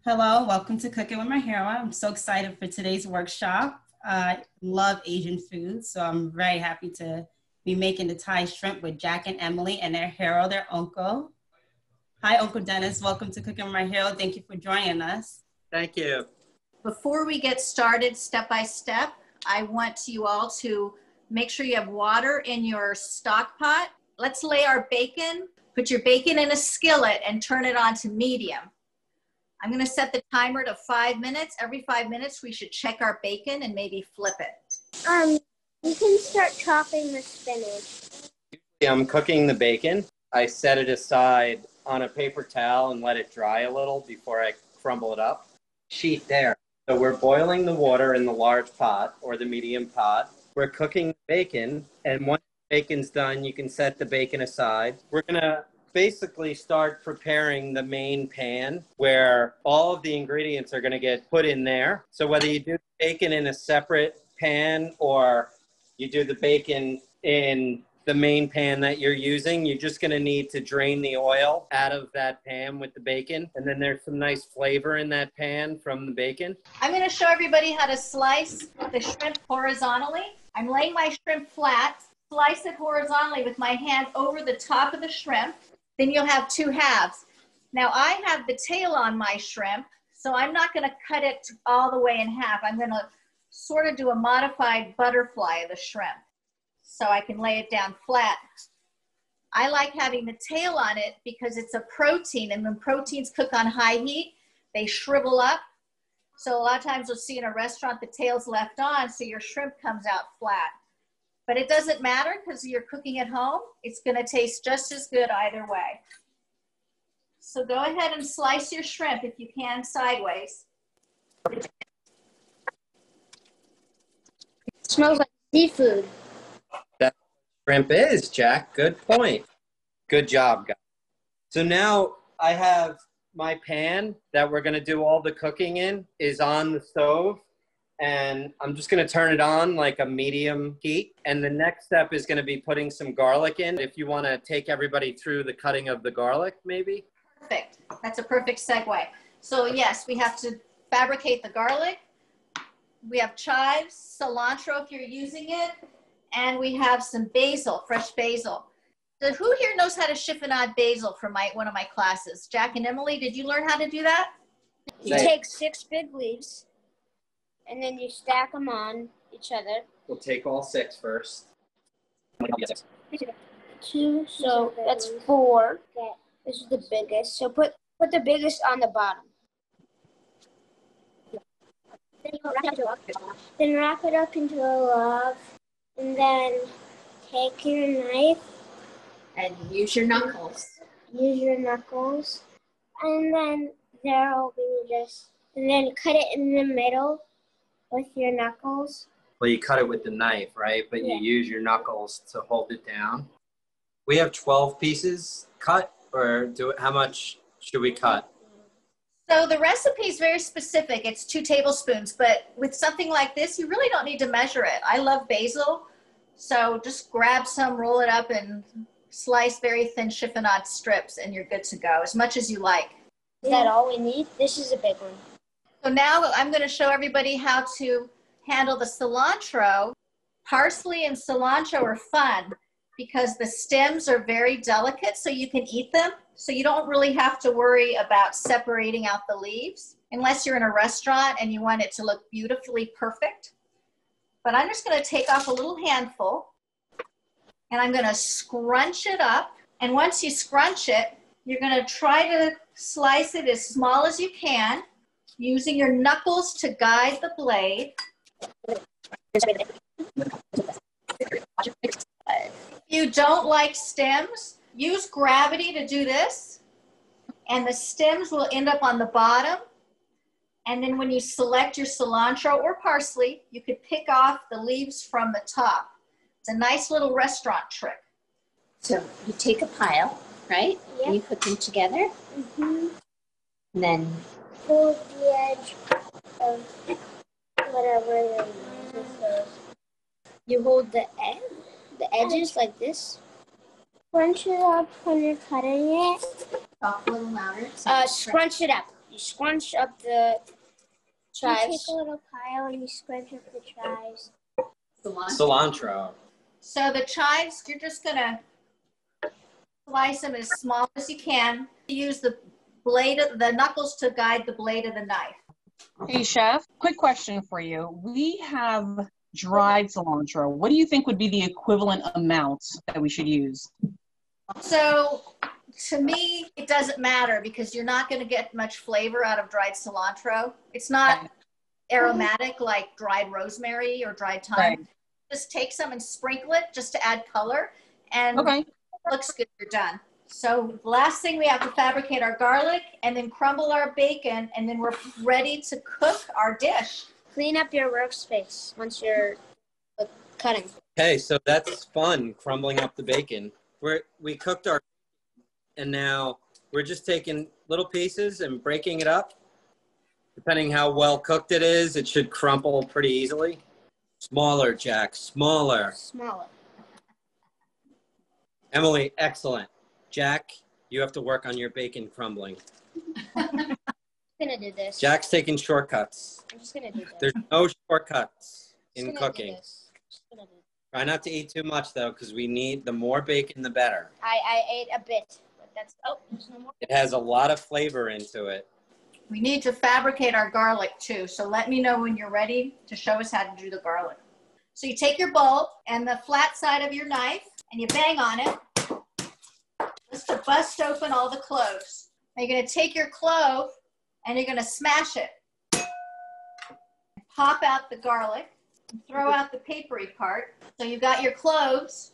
Hello, welcome to Cooking with My Hero. I'm so excited for today's workshop. I love Asian food, so I'm very happy to be making the Thai shrimp with Jack and Emily and their hero, their uncle. Hi, Uncle Dennis. Welcome to Cooking with My Hero. Thank you for joining us. Thank you. Before we get started step by step, I want you all to make sure you have water in your stock pot. Let's lay our bacon. Put your bacon in a skillet and turn it on to medium. I'm going to set the timer to 5 minutes. Every 5 minutes, we should check our bacon and maybe flip it. You can start chopping the spinach. I'm cooking the bacon. I set it aside on a paper towel and let it dry a little before I crumble it up. Sheet there. So we're boiling the water in the large pot or the medium pot. We're cooking the bacon, and once the bacon's done, you can set the bacon aside. We're going to basically start preparing the main pan where all of the ingredients are going to get put in there. So whether you do the bacon in a separate pan or you do the bacon in the main pan that you're using, you're just going to need to drain the oil out of that pan with the bacon. And then there's some nice flavor in that pan from the bacon. I'm going to show everybody how to slice the shrimp horizontally. I'm laying my shrimp flat, slice it horizontally with my hand over the top of the shrimp. Then you'll have two halves. Now I have the tail on my shrimp, so I'm not going to cut it all the way in half. I'm going to sort of do a modified butterfly of the shrimp so I can lay it down flat. I like having the tail on it because it's a protein, and when proteins cook on high heat, they shrivel up. So a lot of times you'll see in a restaurant the tail's left on, so your shrimp comes out flat. But it doesn't matter because you're cooking at home. It's going to taste just as good either way. So go ahead and slice your shrimp if you can sideways. It smells like seafood. That shrimp is, Jack. Good point. Good job, guys. So now I have my pan that we're going to do all the cooking in is on the stove. And I'm just going to turn it on like a medium heat. And the next step is going to be putting some garlic in. If you want to take everybody through the cutting of the garlic, maybe. Perfect. That's a perfect segue. So yes, we have to fabricate the garlic. We have chives, cilantro if you're using it. And we have some basil, fresh basil. So who here knows how to chiffonade basil from one of my classes? Jack and Emily, did you learn how to do that? You take 6 big leaves, and then you stack them on each other. We'll take all 6 first. 2, so that's 4. This is the biggest. So put the biggest on the bottom. Then wrap it up into a log, and then take your knife. And use your knuckles. Use your knuckles, and then there'll be this, and then cut it in the middle with your knuckles. Well, you cut it with the knife, right? But Yeah. you use your knuckles to hold it down. We have 12 pieces cut, or how much should we cut? So the recipe is very specific. It's 2 tablespoons, but with something like this, you really don't need to measure it. I love basil, so just grab some, roll it up, and slice very thin chiffonade strips, and you're good to go, as much as you like. Is that all we need? This is a big one. So now I'm going to show everybody how to handle the cilantro. Parsley and cilantro are fun because the stems are very delicate, so you can eat them. So you don't really have to worry about separating out the leaves unless you're in a restaurant and you want it to look beautifully perfect. But I'm just going to take off a little handful, and I'm going to scrunch it up. And once you scrunch it, you're going to try to slice it as small as you can, using your knuckles to guide the blade. If you don't like stems, use gravity to do this, and the stems will end up on the bottom. And then when you select your cilantro or parsley, you could pick off the leaves from the top. It's a nice little restaurant trick. So you take a pile, right? Yep. And you put them together. Mm-hmm. And then Hold the edge of whatever this is. you hold the edges like this. Scrunch it up when you're cutting it. Talk a little louder. Scrunch it up. You scrunch up the You take chives. a little pile and you scrunch up the chives. Cilantro. So the chives, you're just gonna slice them as small as you can. Use the the knuckles to guide the blade of the knife. Hey, Chef, quick question for you. We have dried cilantro. What do you think would be the equivalent amount that we should use? So to me, it doesn't matter because you're not gonna get much flavor out of dried cilantro. It's not aromatic like dried rosemary or dried thyme. Right. Just take some and sprinkle it just to add color, and Okay. it looks good, you're done. So the last thing, we have to fabricate our garlic and then crumble our bacon, and then we're ready to cook our dish. Clean up your workspace once you're cutting. Okay, so that's fun, crumbling up the bacon. We cooked our, and now we're just taking little pieces and breaking it up. Depending how well cooked it is, it should crumple pretty easily. Smaller, Jack, smaller. Smaller. Emily, excellent. Jack, you have to work on your bacon crumbling. I'm gonna do this. Jack's taking shortcuts. I'm just gonna do this. There's no shortcuts Just in gonna do cooking. this. Just gonna do this. Try not to eat too much, though, because we need the more bacon, the better. I ate a bit, but that's, oh, there's no more. It has a lot of flavor into it. We need to fabricate our garlic too. So let me know when you're ready to show us how to do the garlic. So you take your bowl and the flat side of your knife and you bang on it just to bust open all the cloves. Now you're going to take your clove and you're going to smash it. Pop out the garlic and throw out the papery part. So you've got your cloves.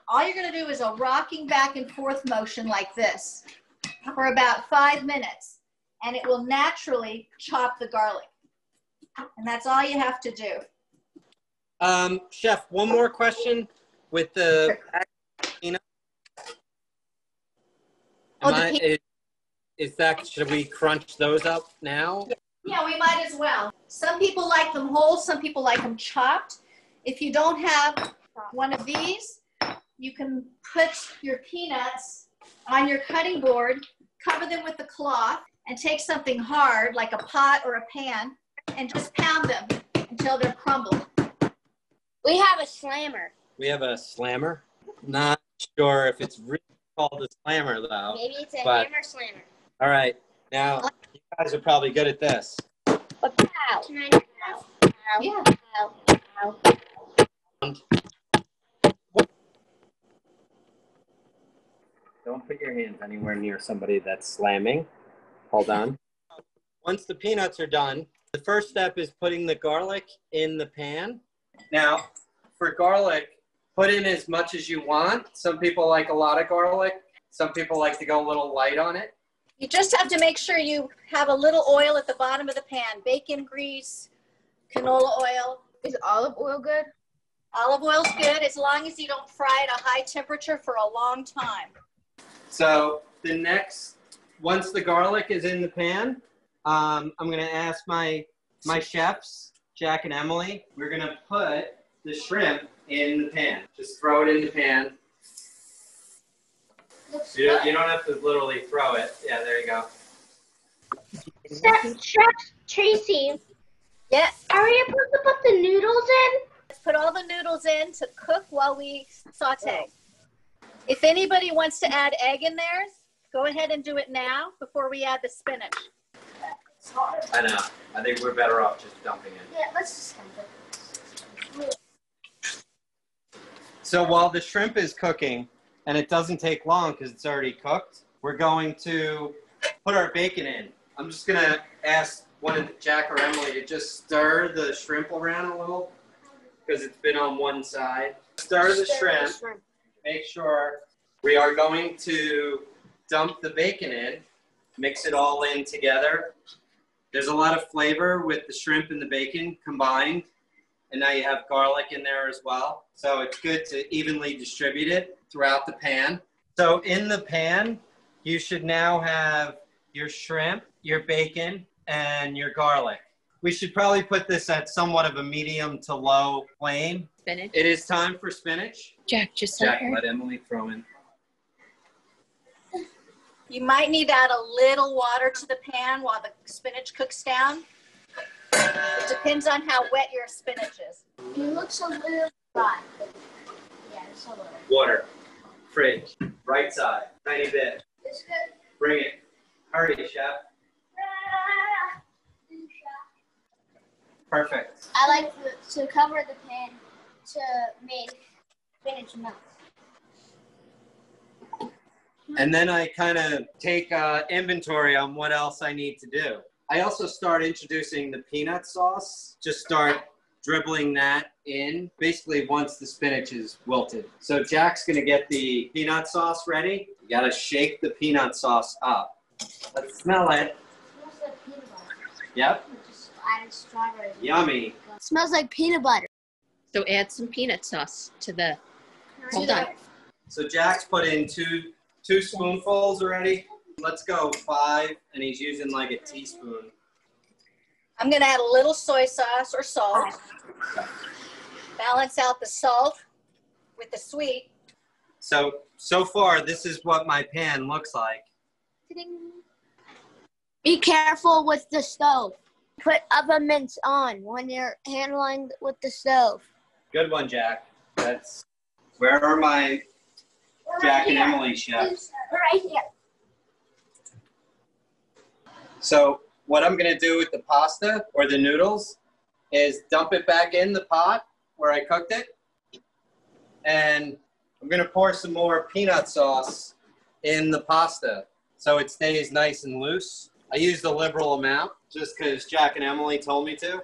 All you're going to do is a rocking back and forth motion like this for about 5 minutes, and it will naturally chop the garlic. And that's all you have to do. Chef, one more question with the peanut. Should we crunch those up now? Yeah, we might as well. Some people like them whole, some people like them chopped. If you don't have one of these, you can put your peanuts on your cutting board, cover them with a cloth, and take something hard like a pot or a pan and just pound them until they're crumbled. We have a slammer. We have a slammer. Not sure if it's really called a slammer, though. Maybe it's a but- hammer slammer. All right. Now, you guys are probably good at this. But pow. Can I do Pow. that? Pow. Yeah. Pow. Pow. Don't put your hands anywhere near somebody that's slamming. Hold on. Once the peanuts are done, the first step is putting the garlic in the pan. Now, for garlic, put in as much as you want. Some people like a lot of garlic. Some people like to go a little light on it. You just have to make sure you have a little oil at the bottom of the pan. Bacon grease, canola oil. Is olive oil good? Olive oil's good as long as you don't fry at a high temperature for a long time. So once the garlic is in the pan, I'm going to ask my chefs, Jack and Emily, we're going to put the shrimp in the pan. Just throw it in the pan. You don't have to literally throw it. Yeah, there you go. Chef Tracy, Yeah, are we supposed to put the noodles in? let's put all the noodles in to cook while we saute. If anybody wants to add egg in there, go ahead and do it now before we add the spinach. I know. I think we're better off just dumping it. Yeah, let's just have it. So while the shrimp is cooking, and it doesn't take long because it's already cooked, we're going to put our bacon in. I'm just going to ask one of Jack or Emily to just stir the shrimp around a little because it's been on one side. Stir the shrimp. Make sure we are going to dump the bacon in, mix it all in together. There's a lot of flavor with the shrimp and the bacon combined. And now you have garlic in there as well. So it's good to evenly distribute it throughout the pan. So in the pan, you should now have your shrimp, your bacon, and your garlic. We should probably put this at somewhat of a medium to low flame. Spinach. It is time for spinach. Jack, just Jack, let Emily throw in. You might need to add a little water to the pan while the spinach cooks down. It depends on how wet your spinach is. It looks a little dry. Yeah, it's a little. Water. Fridge. Right side. Tiny bit. It's good. Bring it. Hurry, chef. Perfect. I like to cover the pan to make spinach melt. And then I kind of take inventory on what else I need to do. I also start introducing the peanut sauce. Just start dribbling that in, basically once the spinach is wilted. So Jack's gonna get the peanut sauce ready. You gotta shake the peanut sauce up. Let's smell it. It smells like peanut butter. Yep, Just added strawberries. yummy. It smells like peanut butter. So add some peanut sauce to the. Hold on. So Jack's put in two spoonfuls already. Let's go 5, and he's using like a teaspoon. I'm gonna add a little soy sauce or salt. Balance out the salt with the sweet. So far, this is what my pan looks like. Be careful with the stove. Put oven mitts on when you're handling with the stove. Good one, Jack. That's, where are my Jack and Emily chefs? Right here. So what I'm gonna do with the pasta or the noodles is dump it back in the pot where I cooked it. And I'm gonna pour some more peanut sauce in the pasta so it stays nice and loose. I used a liberal amount just because Jack and Emily told me to.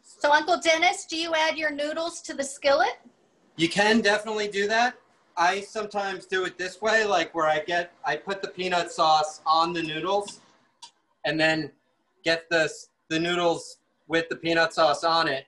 So Uncle Dennis, do you add your noodles to the skillet? You can definitely do that. I sometimes do it this way, like where I put the peanut sauce on the noodles and then get the noodles with the peanut sauce on it.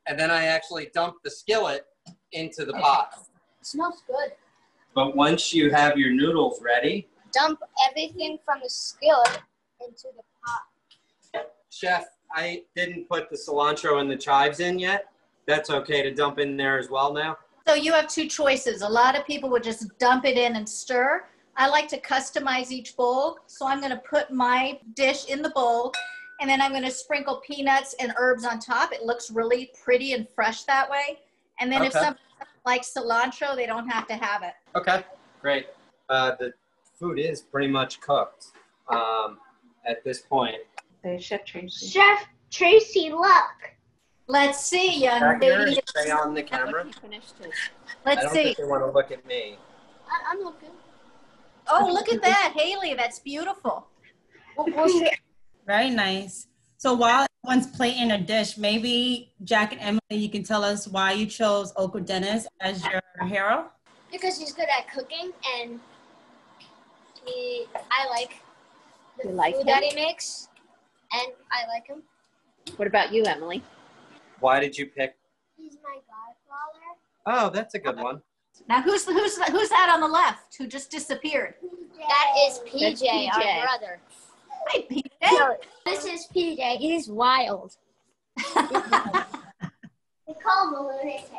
And then I actually dump the skillet into the pot. It smells good. But once you have your noodles ready, Dump everything from the skillet into the pot. Chef, I didn't put the cilantro and the chives in yet. That's okay to dump in there as well now. So you have two choices. A lot of people would just dump it in and stir. I like to customize each bowl. So I'm gonna put my dish in the bowl and then I'm gonna sprinkle peanuts and herbs on top. It looks really pretty and fresh that way. And then if Okay. somebody likes cilantro, they don't have to have it. Okay, great. The food is pretty much cooked at this point. Chef Tracy. Chef Tracy, look. Let's see, young Back here, lady. stay on the camera. I Let's don't see. think they want to look at me. I'm looking. Oh, look at that, Haley. That's beautiful. We'll see. Very nice. So while everyone's plating a dish, maybe Jack and Emily, you can tell us why you chose Uncle Dennis as your hero? Because he's good at cooking and I like the You like food him? that he makes and I like him. What about you, Emily? Why did you pick? He's my godfather. Oh, that's a good one. Now, who's that on the left who just disappeared? That is PJ, That's PJ. our brother. Hi, PJ. No, this is PJ. He's wild. We call him a lunatic.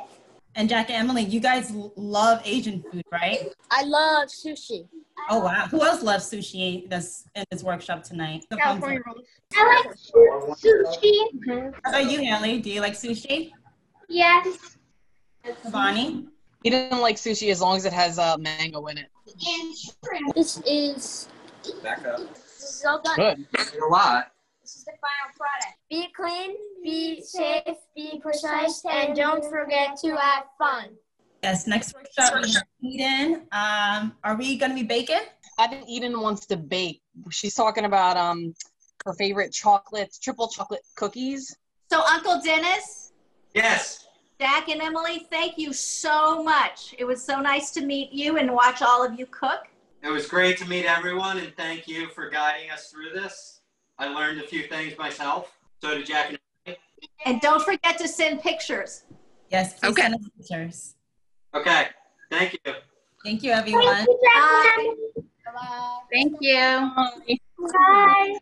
And Jack and Emily, you guys love Asian food, right? I love sushi. Oh, wow. Who else loves sushi that's in this workshop tonight? The thumbs up. I like sushi. How about you, Haley? Do you like sushi? Yes. Bonnie? He didn't like sushi as long as it has mango in it. This is Back up. all done. Good. A lot. This is the final product. Be clean, be safe, be precise, and don't forget to have fun. Yes, next workshop we have Eden. Are we going to be baking? I think Eden wants to bake. She's talking about her favorite chocolates, triple chocolate cookies. So, Uncle Dennis, Yes. Jack, and Emily, thank you so much. It was so nice to meet you and watch all of you cook. It was great to meet everyone, and thank you for guiding us through this. I learned a few things myself. So did Jack and Emily. And don't forget to send pictures. Yes, please Okay. send us pictures. Okay. Thank you. Thank you, everyone. Bye. Bye. Thank you. Bye.